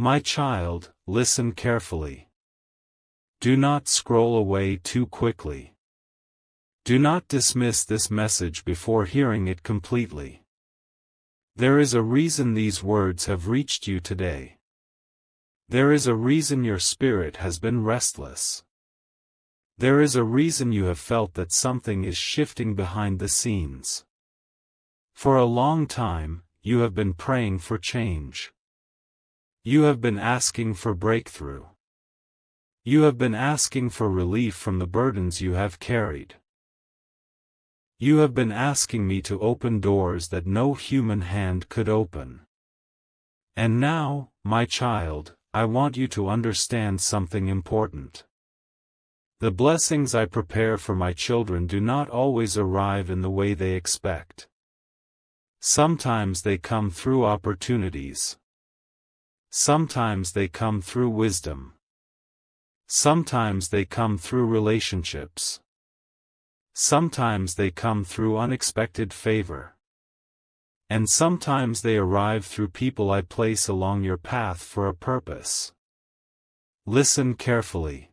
My child, listen carefully. Do not scroll away too quickly. Do not dismiss this message before hearing it completely. There is a reason these words have reached you today. There is a reason your spirit has been restless. There is a reason you have felt that something is shifting behind the scenes. For a long time, you have been praying for change. You have been asking for breakthrough. You have been asking for relief from the burdens you have carried. You have been asking me to open doors that no human hand could open. And now, my child, I want you to understand something important. The blessings I prepare for my children do not always arrive in the way they expect. Sometimes they come through opportunities. Sometimes they come through wisdom. Sometimes they come through relationships. Sometimes they come through unexpected favor. And sometimes they arrive through people I place along your path for a purpose. Listen carefully.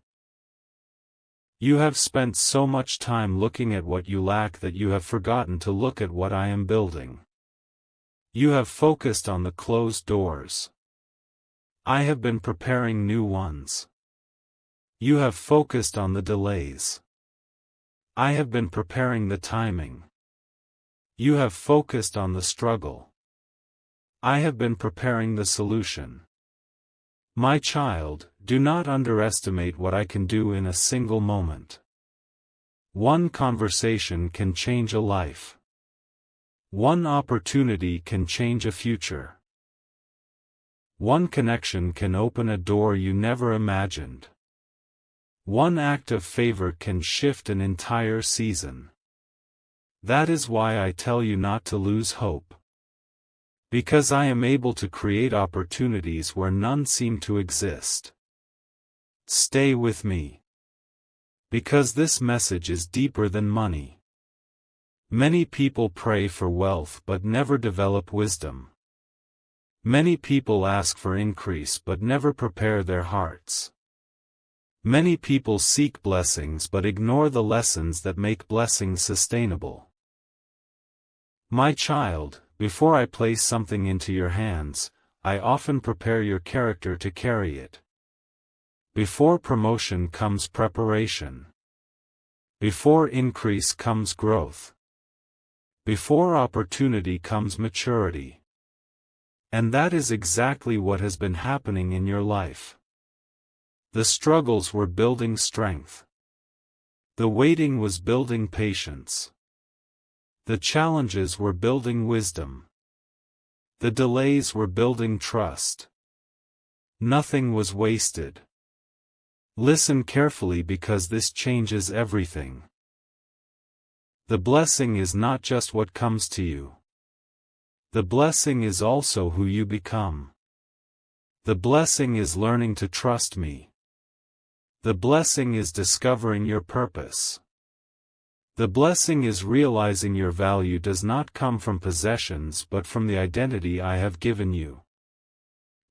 You have spent so much time looking at what you lack that you have forgotten to look at what I am building. You have focused on the closed doors. I have been preparing new ones. You have focused on the delays. I have been preparing the timing. You have focused on the struggle. I have been preparing the solution. My child, do not underestimate what I can do in a single moment. One conversation can change a life. One opportunity can change a future. One connection can open a door you never imagined. One act of favor can shift an entire season. That is why I tell you not to lose hope. Because I am able to create opportunities where none seem to exist. Stay with me. Because this message is deeper than money. Many people pray for wealth but never develop wisdom. Many people ask for increase but never prepare their hearts. Many people seek blessings but ignore the lessons that make blessings sustainable. My child, before I place something into your hands, I often prepare your character to carry it. Before promotion comes preparation. Before increase comes growth. Before opportunity comes maturity. And that is exactly what has been happening in your life. The struggles were building strength. The waiting was building patience. The challenges were building wisdom. The delays were building trust. Nothing was wasted. Listen carefully because this changes everything. The blessing is not just what comes to you. The blessing is also who you become. The blessing is learning to trust me. The blessing is discovering your purpose. The blessing is realizing your value does not come from possessions but from the identity I have given you.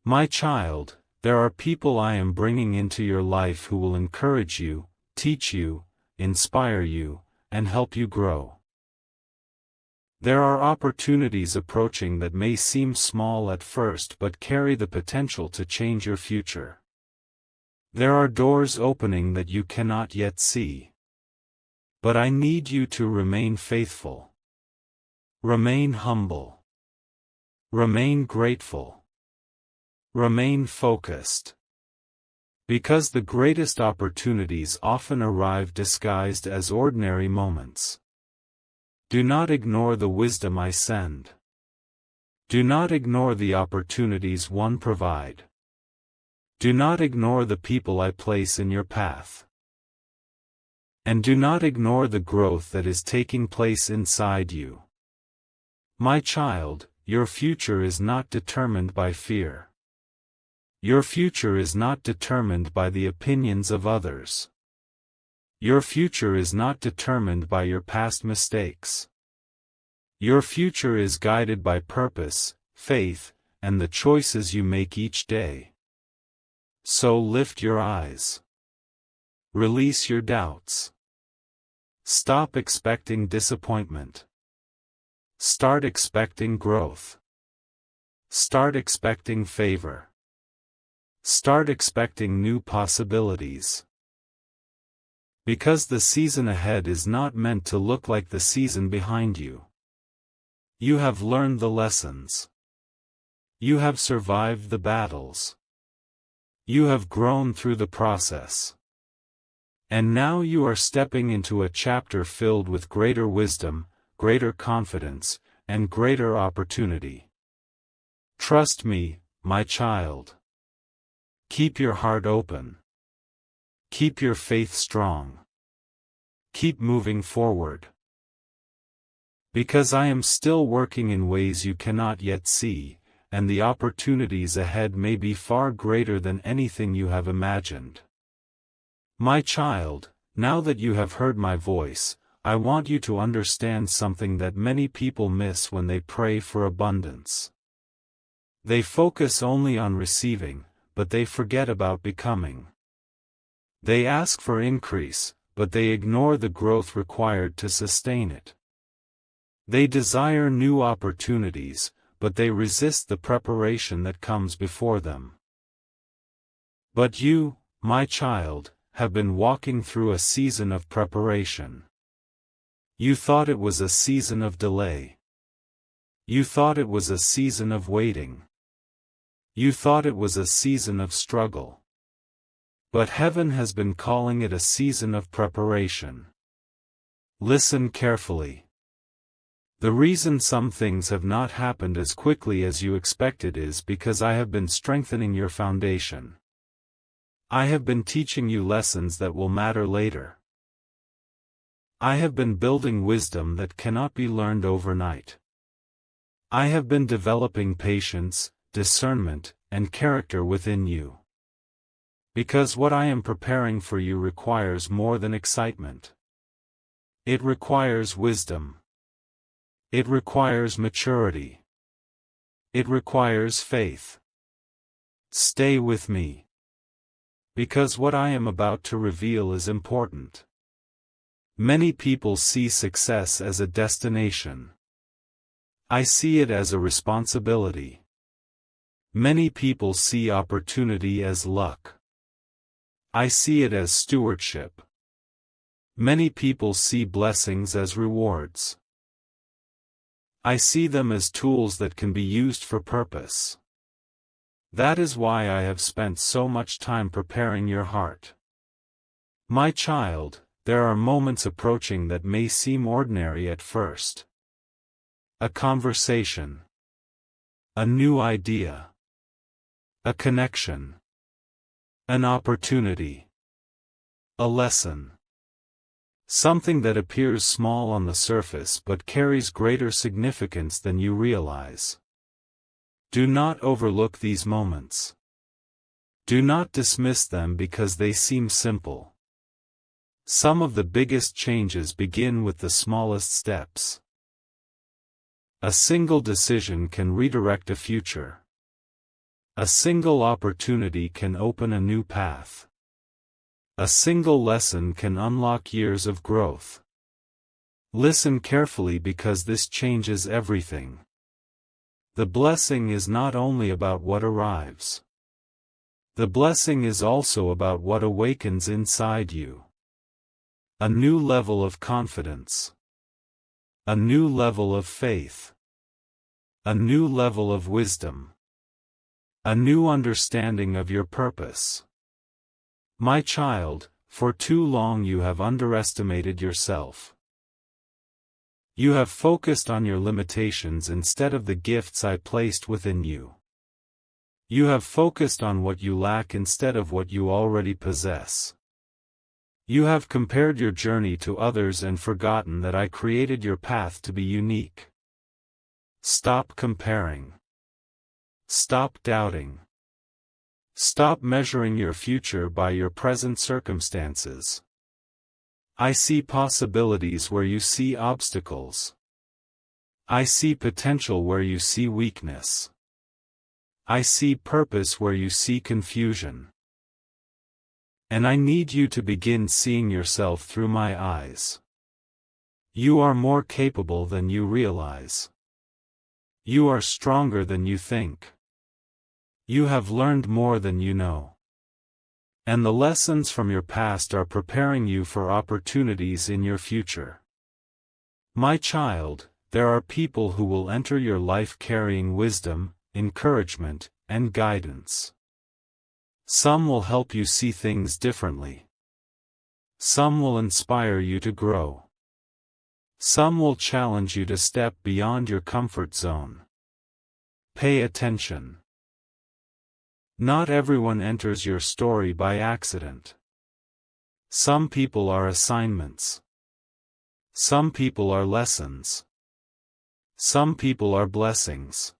My child, there are people I am bringing into your life who will encourage you, teach you, inspire you, and help you grow. There are opportunities approaching that may seem small at first but carry the potential to change your future. There are doors opening that you cannot yet see. But I need you to remain faithful. Remain humble. Remain grateful. Remain focused. Because the greatest opportunities often arrive disguised as ordinary moments. Do not ignore the wisdom I send. Do not ignore the opportunities one provide. Do not ignore the people I place in your path. And do not ignore the growth that is taking place inside you. My child, your future is not determined by fear. Your future is not determined by the opinions of others. Your future is not determined by your past mistakes. Your future is guided by purpose, faith, and the choices you make each day. So lift your eyes. Release your doubts. Stop expecting disappointment. Start expecting growth. Start expecting favor. Start expecting new possibilities. Because the season ahead is not meant to look like the season behind you. You have learned the lessons. You have survived the battles. You have grown through the process. And now you are stepping into a chapter filled with greater wisdom, greater confidence, and greater opportunity. Trust me, my child. Keep your heart open. Keep your faith strong. Keep moving forward. Because I am still working in ways you cannot yet see, and the opportunities ahead may be far greater than anything you have imagined. My child, now that you have heard my voice, I want you to understand something that many people miss when they pray for abundance. They focus only on receiving, but they forget about becoming. They ask for increase, but they ignore the growth required to sustain it. They desire new opportunities, but they resist the preparation that comes before them. But you, my child, have been walking through a season of preparation. You thought it was a season of delay. You thought it was a season of waiting. You thought it was a season of struggle. But heaven has been calling it a season of preparation. Listen carefully. The reason some things have not happened as quickly as you expected is because I have been strengthening your foundation. I have been teaching you lessons that will matter later. I have been building wisdom that cannot be learned overnight. I have been developing patience, discernment, and character within you. Because what I am preparing for you requires more than excitement. It requires wisdom. It requires maturity. It requires faith. Stay with me. Because what I am about to reveal is important. Many people see success as a destination. I see it as a responsibility. Many people see opportunity as luck. I see it as stewardship. Many people see blessings as rewards. I see them as tools that can be used for purpose. That is why I have spent so much time preparing your heart. My child, there are moments approaching that may seem ordinary at first. A conversation. A new idea. A connection. An opportunity. A lesson. Something that appears small on the surface but carries greater significance than you realize. Do not overlook these moments. Do not dismiss them because they seem simple. Some of the biggest changes begin with the smallest steps. A single decision can redirect a future. A single opportunity can open a new path. A single lesson can unlock years of growth. Listen carefully because this changes everything. The blessing is not only about what arrives. The blessing is also about what awakens inside you. A new level of confidence. A new level of faith. A new level of wisdom. A new understanding of your purpose. My child, for too long you have underestimated yourself. You have focused on your limitations instead of the gifts I placed within you. You have focused on what you lack instead of what you already possess. You have compared your journey to others and forgotten that I created your path to be unique. Stop comparing. Stop doubting. Stop measuring your future by your present circumstances. I see possibilities where you see obstacles. I see potential where you see weakness. I see purpose where you see confusion. And I need you to begin seeing yourself through my eyes. You are more capable than you realize. You are stronger than you think. You have learned more than you know. And the lessons from your past are preparing you for opportunities in your future. My child, there are people who will enter your life carrying wisdom, encouragement, and guidance. Some will help you see things differently. Some will inspire you to grow. Some will challenge you to step beyond your comfort zone. Pay attention. Not everyone enters your story by accident. Some people are assignments. Some people are lessons. Some people are blessings.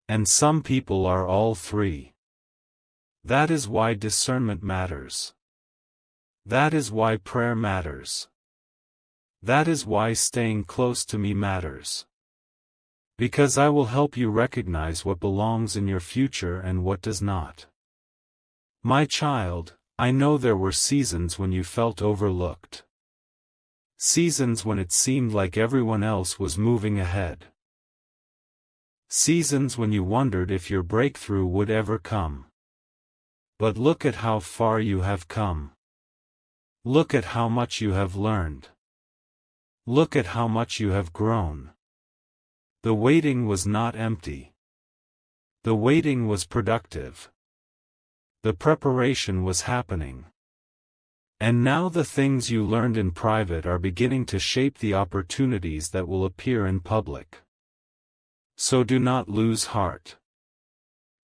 And some people are all three. That is why discernment matters. That is why prayer matters. That is why staying close to me matters. Because I will help you recognize what belongs in your future and what does not. My child, I know there were seasons when you felt overlooked. Seasons when it seemed like everyone else was moving ahead. Seasons when you wondered if your breakthrough would ever come. But look at how far you have come. Look at how much you have learned. Look at how much you have grown. The waiting was not empty. The waiting was productive. The preparation was happening. And now the things you learned in private are beginning to shape the opportunities that will appear in public. So do not lose heart.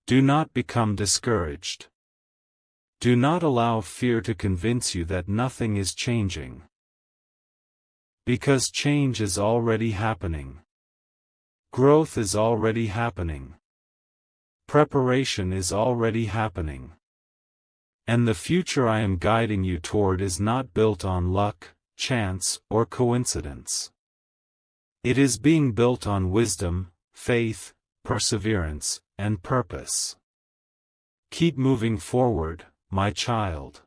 Do not become discouraged. Do not allow fear to convince you that nothing is changing. Because change is already happening. Growth is already happening. Preparation is already happening. And the future I am guiding you toward is not built on luck, chance, or coincidence. It is being built on wisdom, faith, perseverance, and purpose. Keep moving forward, my child.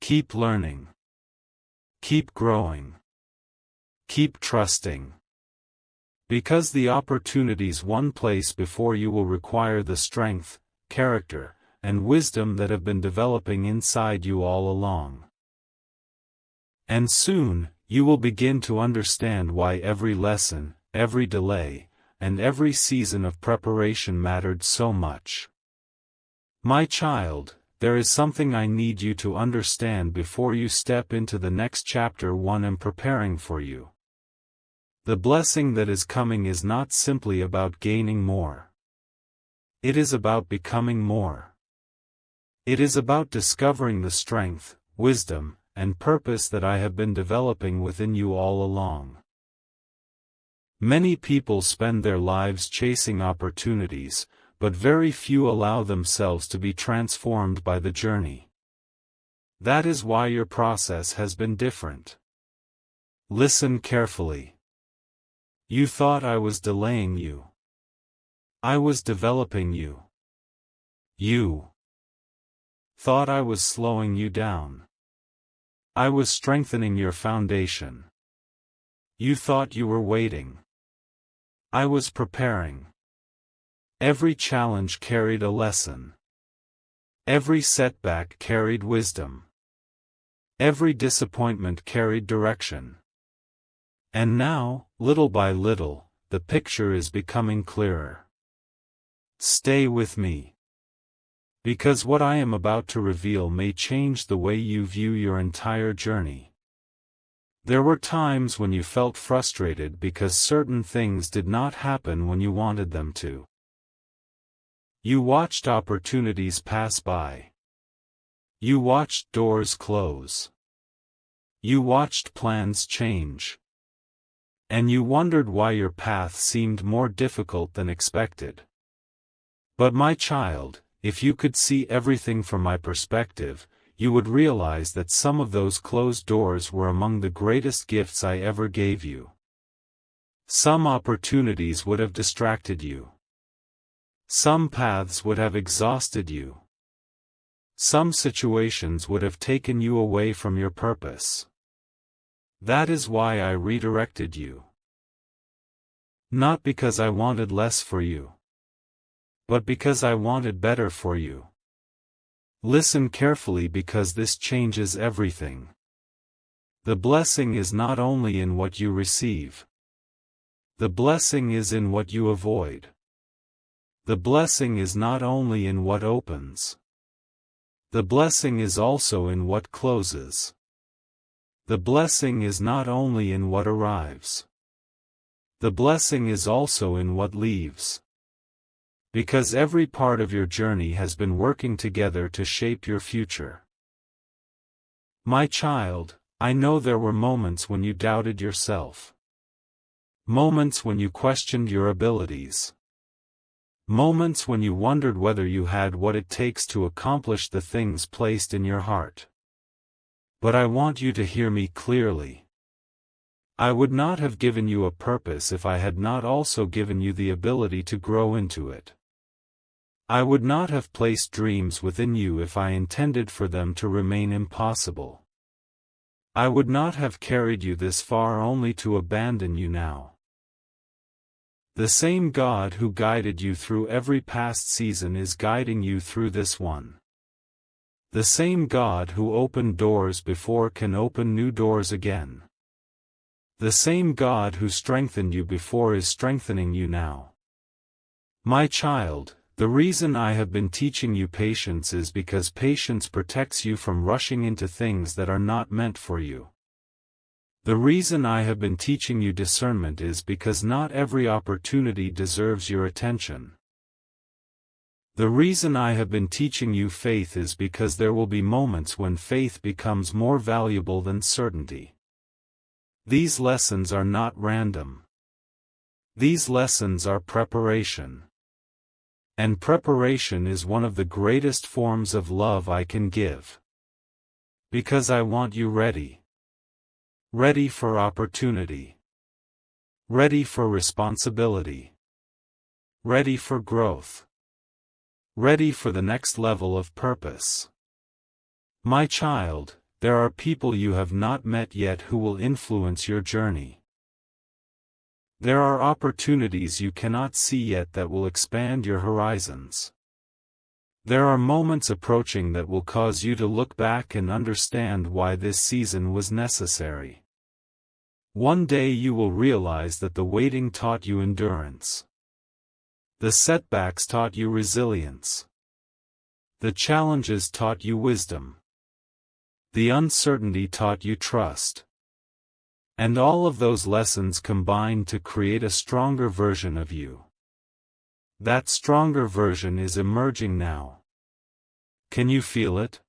Keep learning. Keep growing. Keep trusting. Because the opportunities one place before you will require the strength, character, and wisdom that have been developing inside you all along. And soon, you will begin to understand why every lesson, every delay, and every season of preparation mattered so much. My child, there is something I need you to understand before you step into the next chapter one am preparing for you. The blessing that is coming is not simply about gaining more. It is about becoming more. It is about discovering the strength, wisdom, and purpose that I have been developing within you all along. Many people spend their lives chasing opportunities, but very few allow themselves to be transformed by the journey. That is why your process has been different. Listen carefully. You thought I was delaying you. I was developing you. You thought I was slowing you down. I was strengthening your foundation. You thought you were waiting. I was preparing. Every challenge carried a lesson. Every setback carried wisdom. Every disappointment carried direction. And now, little by little, the picture is becoming clearer. Stay with me. Because what I am about to reveal may change the way you view your entire journey. There were times when you felt frustrated because certain things did not happen when you wanted them to. You watched opportunities pass by. You watched doors close. You watched plans change. And you wondered why your path seemed more difficult than expected. But my child, if you could see everything from my perspective, you would realize that some of those closed doors were among the greatest gifts I ever gave you. Some opportunities would have distracted you. Some paths would have exhausted you. Some situations would have taken you away from your purpose. That is why I redirected you. Not because I wanted less for you, but because I wanted better for you. Listen carefully because this changes everything. The blessing is not only in what you receive. The blessing is in what you avoid. The blessing is not only in what opens. The blessing is also in what closes. The blessing is not only in what arrives. The blessing is also in what leaves. Because every part of your journey has been working together to shape your future. My child, I know there were moments when you doubted yourself. Moments when you questioned your abilities. Moments when you wondered whether you had what it takes to accomplish the things placed in your heart. But I want you to hear me clearly. I would not have given you a purpose if I had not also given you the ability to grow into it. I would not have placed dreams within you if I intended for them to remain impossible. I would not have carried you this far only to abandon you now. The same God who guided you through every past season is guiding you through this one. The same God who opened doors before can open new doors again. The same God who strengthened you before is strengthening you now. My child, the reason I have been teaching you patience is because patience protects you from rushing into things that are not meant for you. The reason I have been teaching you discernment is because not every opportunity deserves your attention. The reason I have been teaching you faith is because there will be moments when faith becomes more valuable than certainty. These lessons are not random. These lessons are preparation. And preparation is one of the greatest forms of love I can give. Because I want you ready. Ready for opportunity. Ready for responsibility. Ready for growth. Ready for the next level of purpose. My child, there are people you have not met yet who will influence your journey. There are opportunities you cannot see yet that will expand your horizons. There are moments approaching that will cause you to look back and understand why this season was necessary. One day you will realize that the waiting taught you endurance. The setbacks taught you resilience. The challenges taught you wisdom. The uncertainty taught you trust. And all of those lessons combined to create a stronger version of you. That stronger version is emerging now. Can you feel it?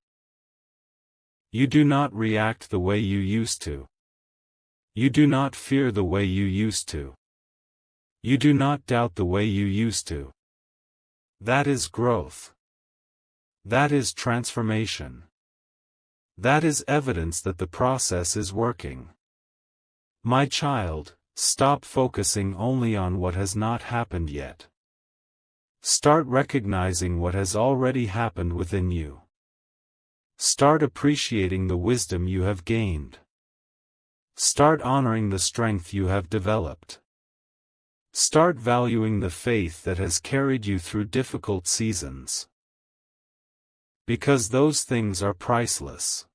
You do not react the way you used to. You do not fear the way you used to. You do not doubt the way you used to. That is growth. That is transformation. That is evidence that the process is working. My child, stop focusing only on what has not happened yet. Start recognizing what has already happened within you. Start appreciating the wisdom you have gained. Start honoring the strength you have developed. Start valuing the faith that has carried you through difficult seasons. Because those things are priceless.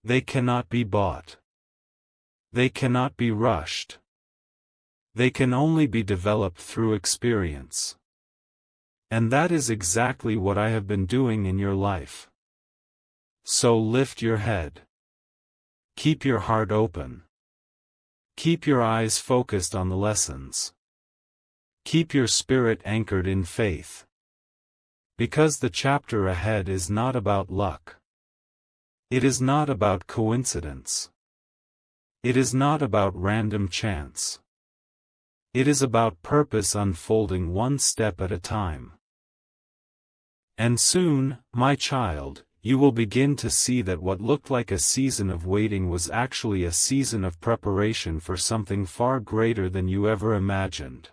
They cannot be bought. They cannot be rushed. They can only be developed through experience. And that is exactly what I have been doing in your life. So lift your head. Keep your heart open. Keep your eyes focused on the lessons. Keep your spirit anchored in faith. Because the chapter ahead is not about luck. It is not about coincidence. It is not about random chance. It is about purpose unfolding one step at a time. And soon, my child, you will begin to see that what looked like a season of waiting was actually a season of preparation for something far greater than you ever imagined.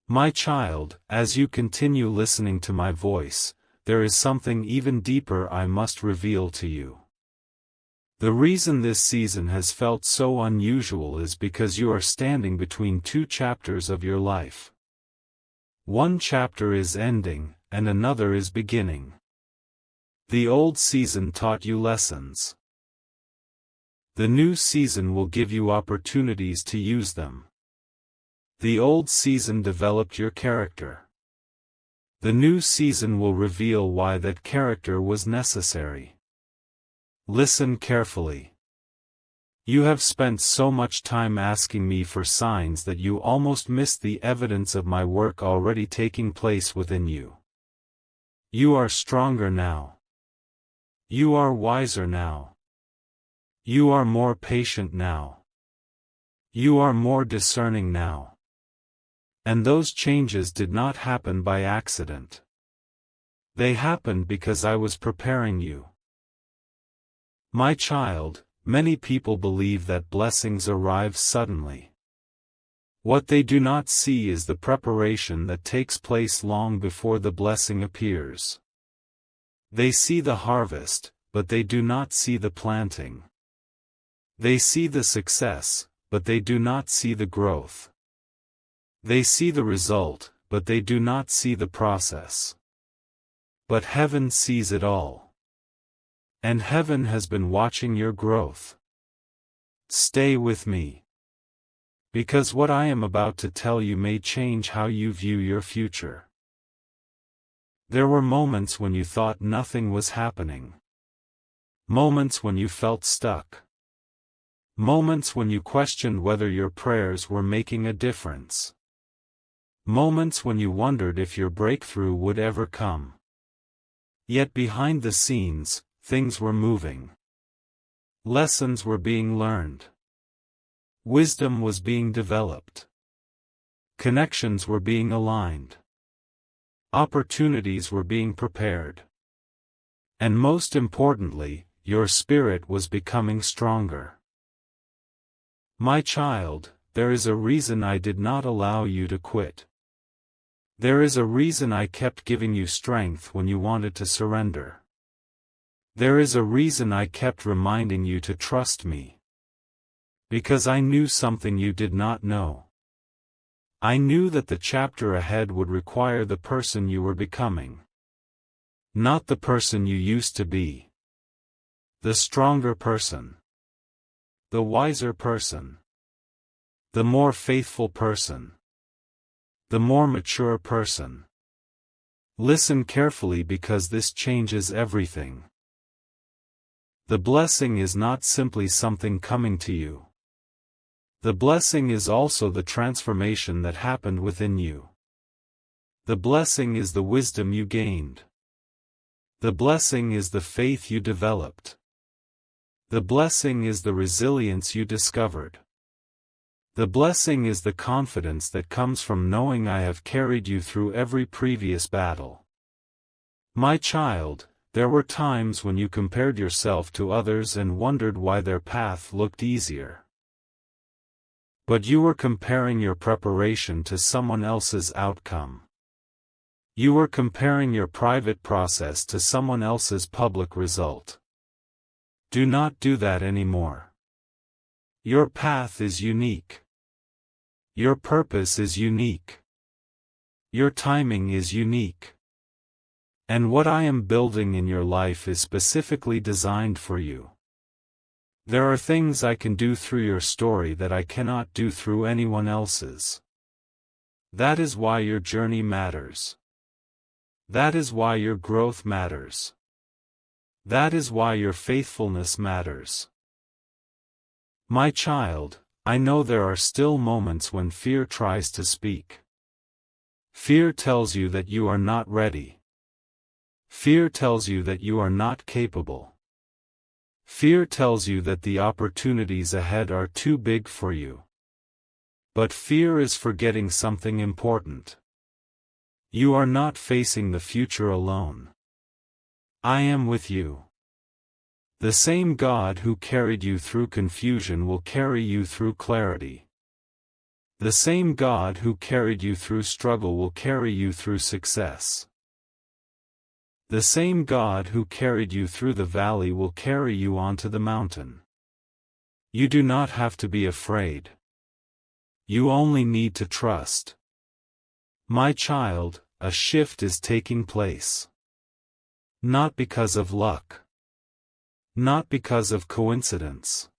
My child, as you continue listening to my voice, there is something even deeper I must reveal to you. The reason this season has felt so unusual is because you are standing between two chapters of your life. One chapter is ending, and another is beginning. The old season taught you lessons. The new season will give you opportunities to use them. The old season developed your character. The new season will reveal why that character was necessary. Listen carefully. You have spent so much time asking me for signs that you almost missed the evidence of my work already taking place within you. You are stronger now. You are wiser now. You are more patient now. You are more discerning now. And those changes did not happen by accident. They happened because I was preparing you. My child, many people believe that blessings arrive suddenly. What they do not see is the preparation that takes place long before the blessing appears. They see the harvest, but they do not see the planting. They see the success, but they do not see the growth. They see the result, but they do not see the process. But heaven sees it all. And heaven has been watching your growth. Stay with me. Because what I am about to tell you may change how you view your future. There were moments when you thought nothing was happening. Moments when you felt stuck. Moments when you questioned whether your prayers were making a difference. Moments when you wondered if your breakthrough would ever come. Yet behind the scenes, things were moving. Lessons were being learned. Wisdom was being developed. Connections were being aligned. Opportunities were being prepared. And most importantly, your spirit was becoming stronger. My child, there is a reason I did not allow you to quit. There is a reason I kept giving you strength when you wanted to surrender. There is a reason I kept reminding you to trust me. Because I knew something you did not know. I knew that the chapter ahead would require the person you were becoming. Not the person you used to be. The stronger person. The wiser person. The more faithful person. The more mature person. Listen carefully because this changes everything. The blessing is not simply something coming to you. The blessing is also the transformation that happened within you. The blessing is the wisdom you gained. The blessing is the faith you developed. The blessing is the resilience you discovered. The blessing is the confidence that comes from knowing I have carried you through every previous battle. My child, there were times when you compared yourself to others and wondered why their path looked easier. But you were comparing your preparation to someone else's outcome. You were comparing your private process to someone else's public result. Do not do that anymore. Your path is unique. Your purpose is unique. Your timing is unique. And what I am building in your life is specifically designed for you. There are things I can do through your story that I cannot do through anyone else's. That is why your journey matters. That is why your growth matters. That is why your faithfulness matters. My child, I know there are still moments when fear tries to speak. Fear tells you that you are not ready. Fear tells you that you are not capable. Fear tells you that the opportunities ahead are too big for you. But fear is forgetting something important. You are not facing the future alone. I am with you. The same God who carried you through confusion will carry you through clarity. The same God who carried you through struggle will carry you through success. The same God who carried you through the valley will carry you onto the mountain. You do not have to be afraid. You only need to trust. My child, a shift is taking place. Not because of luck. Not because of coincidence.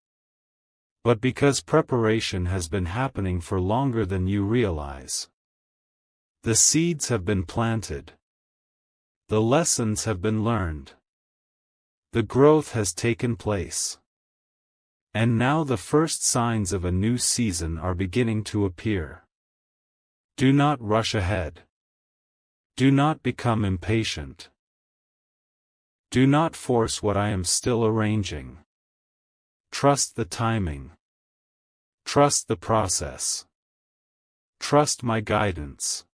But because preparation has been happening for longer than you realize. The seeds have been planted. The lessons have been learned. The growth has taken place. And now the first signs of a new season are beginning to appear. Do not rush ahead. Do not become impatient. Do not force what I am still arranging. Trust the timing. Trust the process. Trust my guidance.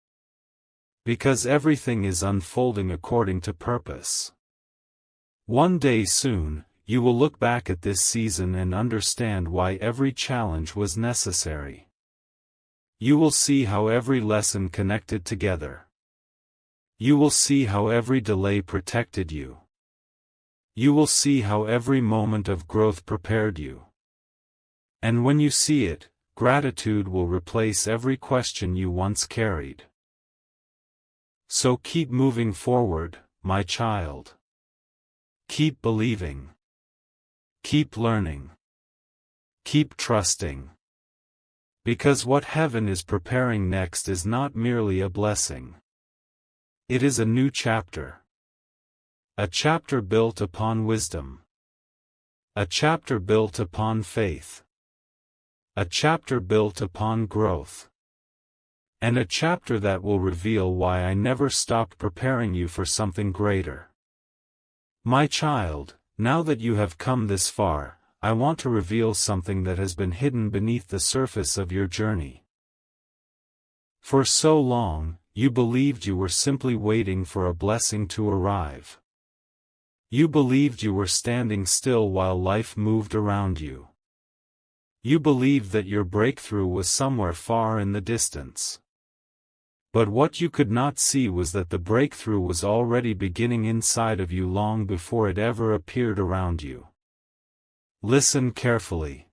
Because everything is unfolding according to purpose. One day soon, you will look back at this season and understand why every challenge was necessary. You will see how every lesson connected together. You will see how every delay protected you. You will see how every moment of growth prepared you. And when you see it, gratitude will replace every question you once carried. So keep moving forward, my child. Keep believing. Keep learning. Keep trusting. Because what heaven is preparing next is not merely a blessing. It is a new chapter. A chapter built upon wisdom. A chapter built upon faith. A chapter built upon growth. And a chapter that will reveal why I never stopped preparing you for something greater. My child, now that you have come this far, I want to reveal something that has been hidden beneath the surface of your journey. For so long, you believed you were simply waiting for a blessing to arrive. You believed you were standing still while life moved around you. You believed that your breakthrough was somewhere far in the distance. But what you could not see was that the breakthrough was already beginning inside of you long before it ever appeared around you. Listen carefully.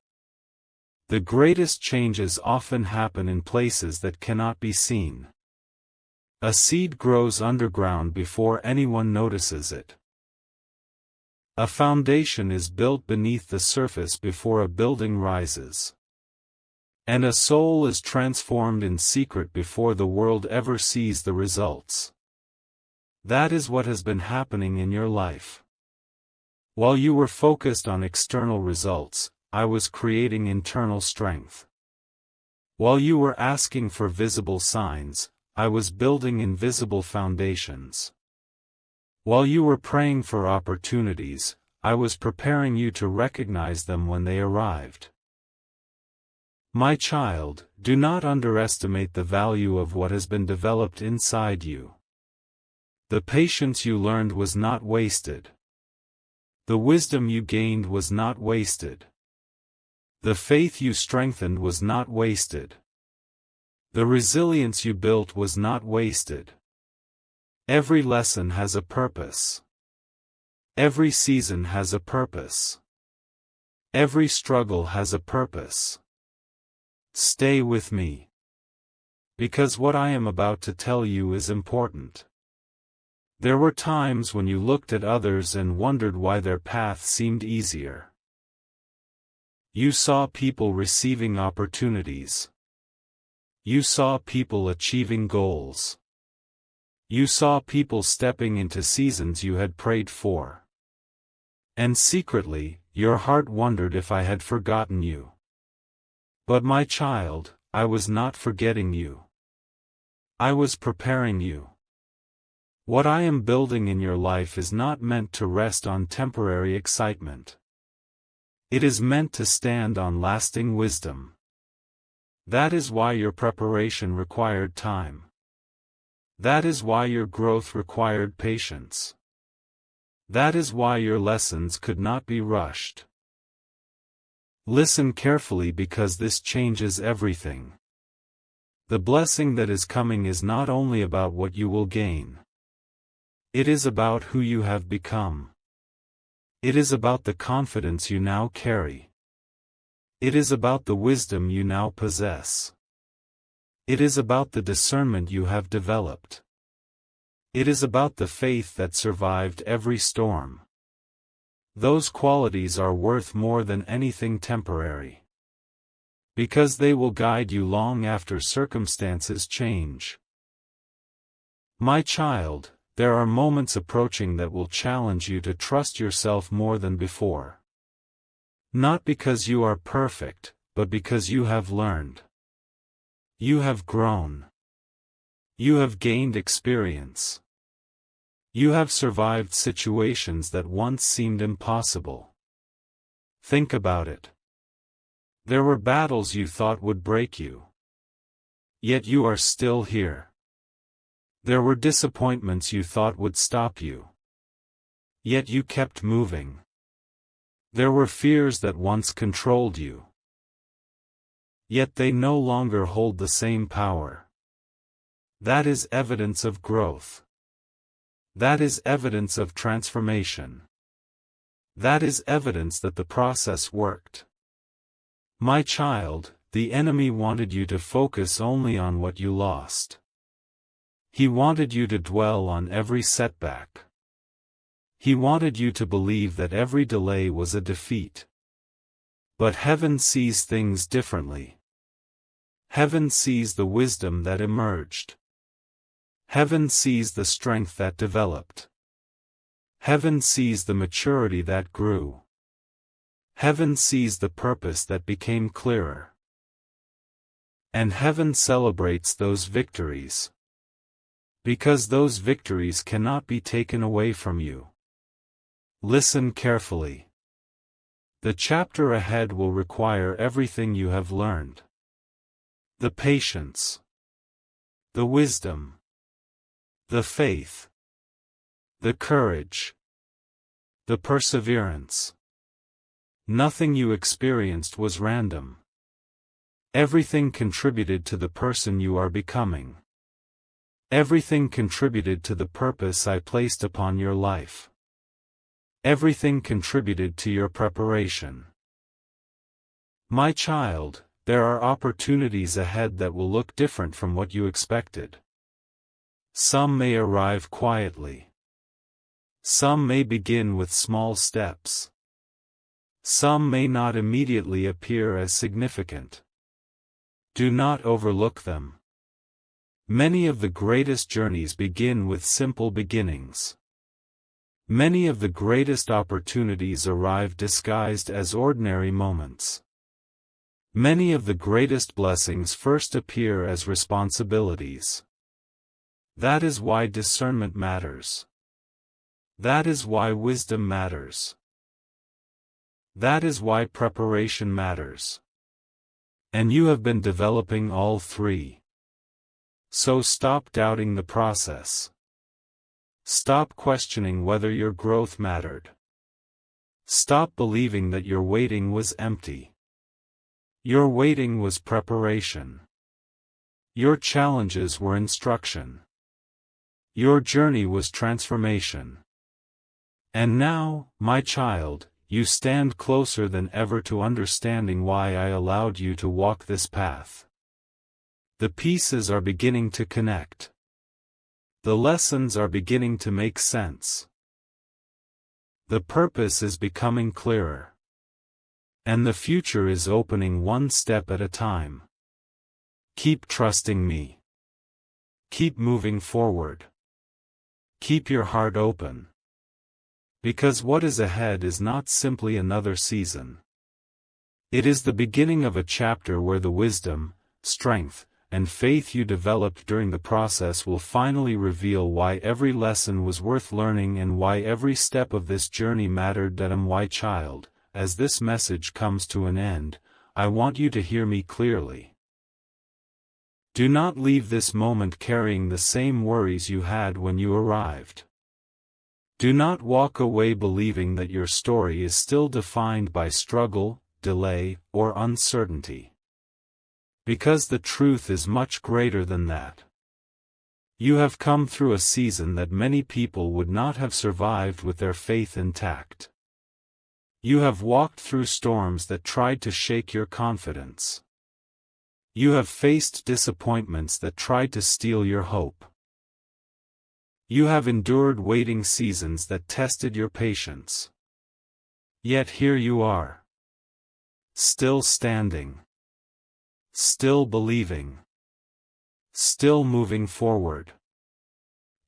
The greatest changes often happen in places that cannot be seen. A seed grows underground before anyone notices it. A foundation is built beneath the surface before a building rises. And a soul is transformed in secret before the world ever sees the results. That is what has been happening in your life. While you were focused on external results, I was creating internal strength. While you were asking for visible signs, I was building invisible foundations. While you were praying for opportunities, I was preparing you to recognize them when they arrived. My child, do not underestimate the value of what has been developed inside you. The patience you learned was not wasted. The wisdom you gained was not wasted. The faith you strengthened was not wasted. The resilience you built was not wasted. Every lesson has a purpose. Every season has a purpose. Every struggle has a purpose. Stay with me. Because what I am about to tell you is important. There were times when you looked at others and wondered why their path seemed easier. You saw people receiving opportunities. You saw people achieving goals. You saw people stepping into seasons you had prayed for. And secretly, your heart wondered if I had forgotten you. But my child, I was not forgetting you. I was preparing you. What I am building in your life is not meant to rest on temporary excitement. It is meant to stand on lasting wisdom. That is why your preparation required time. That is why your growth required patience. That is why your lessons could not be rushed. Listen carefully because this changes everything. The blessing that is coming is not only about what you will gain. It is about who you have become. It is about the confidence you now carry. It is about the wisdom you now possess. It is about the discernment you have developed. It is about the faith that survived every storm. Those qualities are worth more than anything temporary. Because they will guide you long after circumstances change. My child, there are moments approaching that will challenge you to trust yourself more than before. Not because you are perfect, but because you have learned. You have grown. You have gained experience. You have survived situations that once seemed impossible. Think about it. There were battles you thought would break you. Yet you are still here. There were disappointments you thought would stop you. Yet you kept moving. There were fears that once controlled you. Yet they no longer hold the same power. That is evidence of growth. That is evidence of transformation. That is evidence that the process worked. My child, the enemy wanted you to focus only on what you lost. He wanted you to dwell on every setback. He wanted you to believe that every delay was a defeat. But heaven sees things differently. Heaven sees the wisdom that emerged. Heaven sees the strength that developed. Heaven sees the maturity that grew. Heaven sees the purpose that became clearer. And heaven celebrates those victories. Because those victories cannot be taken away from you. Listen carefully. The chapter ahead will require everything you have learned. The patience. The wisdom. The faith. The courage. The perseverance. Nothing you experienced was random. Everything contributed to the person you are becoming. Everything contributed to the purpose I placed upon your life. Everything contributed to your preparation. My child, there are opportunities ahead that will look different from what you expected. Some may arrive quietly. Some may begin with small steps. Some may not immediately appear as significant. Do not overlook them. Many of the greatest journeys begin with simple beginnings. Many of the greatest opportunities arrive disguised as ordinary moments. Many of the greatest blessings first appear as responsibilities. That is why discernment matters. That is why wisdom matters. That is why preparation matters. And you have been developing all three. So stop doubting the process. Stop questioning whether your growth mattered. Stop believing that your waiting was empty. Your waiting was preparation. Your challenges were instruction. Your journey was transformation. And now, my child, you stand closer than ever to understanding why I allowed you to walk this path. The pieces are beginning to connect. The lessons are beginning to make sense. The purpose is becoming clearer. And the future is opening one step at a time. Keep trusting me. Keep moving forward. Keep your heart open. Because what is ahead is not simply another season. It is the beginning of a chapter where the wisdom, strength, and faith you developed during the process will finally reveal why every lesson was worth learning and why every step of this journey mattered. My child, as this message comes to an end, I want you to hear me clearly. Do not leave this moment carrying the same worries you had when you arrived. Do not walk away believing that your story is still defined by struggle, delay, or uncertainty. Because the truth is much greater than that. You have come through a season that many people would not have survived with their faith intact. You have walked through storms that tried to shake your confidence. You have faced disappointments that tried to steal your hope. You have endured waiting seasons that tested your patience. Yet here you are. Still standing. Still believing. Still moving forward.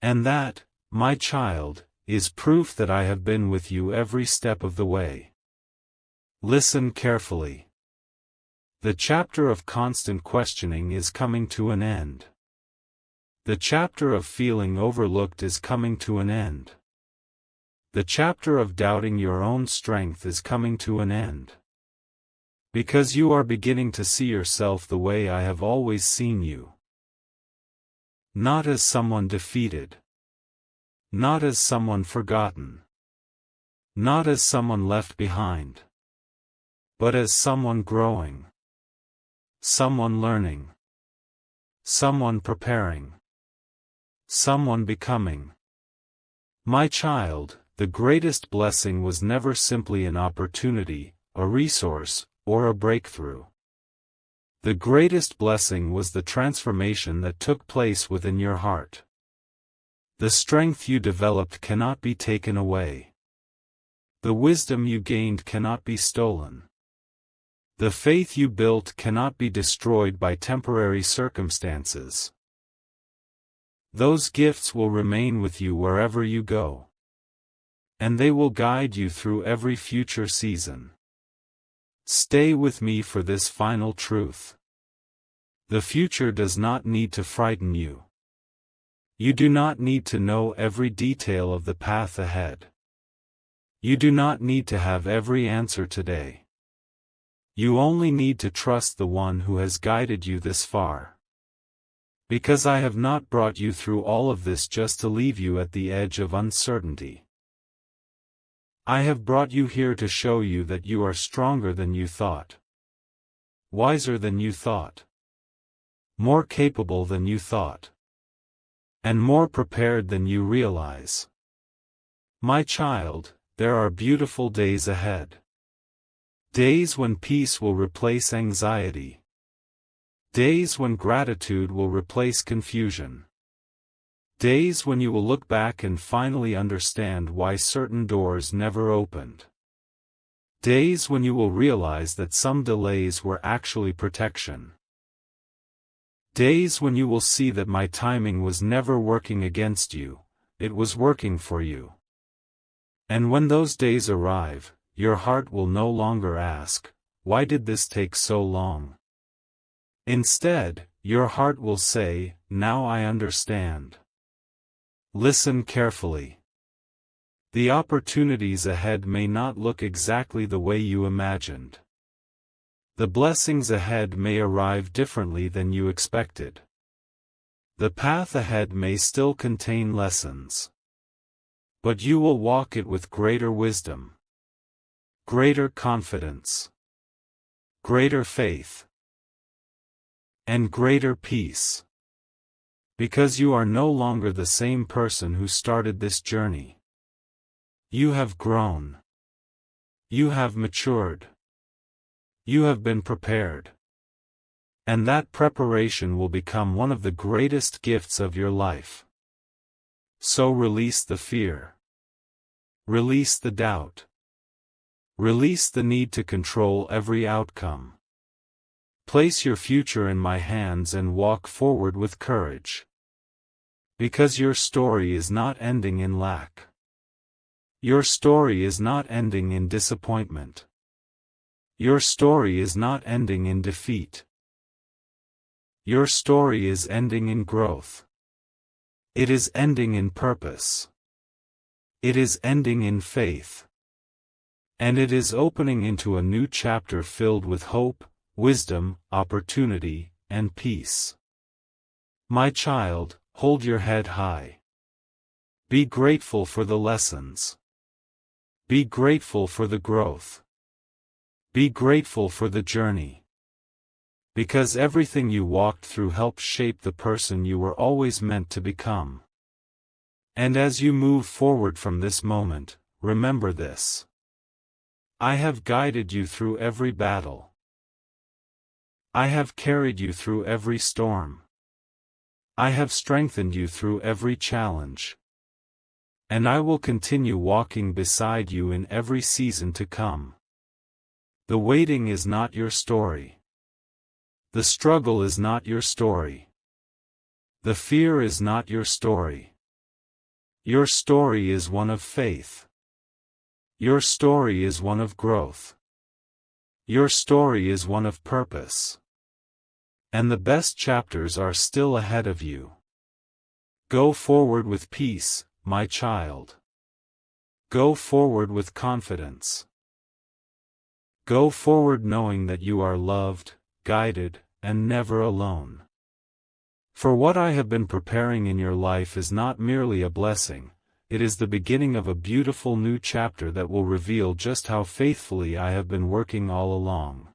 And that, my child, is proof that I have been with you every step of the way. Listen carefully. The chapter of constant questioning is coming to an end. The chapter of feeling overlooked is coming to an end. The chapter of doubting your own strength is coming to an end. Because you are beginning to see yourself the way I have always seen you. Not as someone defeated. Not as someone forgotten. Not as someone left behind. But as someone growing. Someone learning. Someone preparing. Someone becoming. My child, the greatest blessing was never simply an opportunity, a resource, or a breakthrough. The greatest blessing was the transformation that took place within your heart. The strength you developed cannot be taken away. The wisdom you gained cannot be stolen. The faith you built cannot be destroyed by temporary circumstances. Those gifts will remain with you wherever you go. And they will guide you through every future season. Stay with me for this final truth. The future does not need to frighten you. You do not need to know every detail of the path ahead. You do not need to have every answer today. You only need to trust the one who has guided you this far. Because I have not brought you through all of this just to leave you at the edge of uncertainty. I have brought you here to show you that you are stronger than you thought. Wiser than you thought. More capable than you thought. And more prepared than you realize. My child, there are beautiful days ahead. Days when peace will replace anxiety. Days when gratitude will replace confusion. Days when you will look back and finally understand why certain doors never opened. Days when you will realize that some delays were actually protection. Days when you will see that my timing was never working against you, it was working for you. And when those days arrive, your heart will no longer ask, why did this take so long? Instead, your heart will say, now I understand. Listen carefully. The opportunities ahead may not look exactly the way you imagined. The blessings ahead may arrive differently than you expected. The path ahead may still contain lessons. But you will walk it with greater wisdom. Greater confidence. Greater faith. And greater peace. Because you are no longer the same person who started this journey. You have grown. You have matured. You have been prepared. And that preparation will become one of the greatest gifts of your life. So release the fear. Release the doubt. Release the need to control every outcome. Place your future in my hands and walk forward with courage. Because your story is not ending in lack. Your story is not ending in disappointment. Your story is not ending in defeat. Your story is ending in growth. It is ending in purpose. It is ending in faith. And it is opening into a new chapter filled with hope, wisdom, opportunity, and peace. My child, hold your head high. Be grateful for the lessons. Be grateful for the growth. Be grateful for the journey. Because everything you walked through helped shape the person you were always meant to become. And as you move forward from this moment, remember this. I have guided you through every battle. I have carried you through every storm. I have strengthened you through every challenge. And I will continue walking beside you in every season to come. The waiting is not your story. The struggle is not your story. The fear is not your story. Your story is one of faith. Your story is one of growth. Your story is one of purpose. And the best chapters are still ahead of you. Go forward with peace, my child. Go forward with confidence. Go forward knowing that you are loved, guided, and never alone. For what I have been preparing in your life is not merely a blessing, it is the beginning of a beautiful new chapter that will reveal just how faithfully I have been working all along.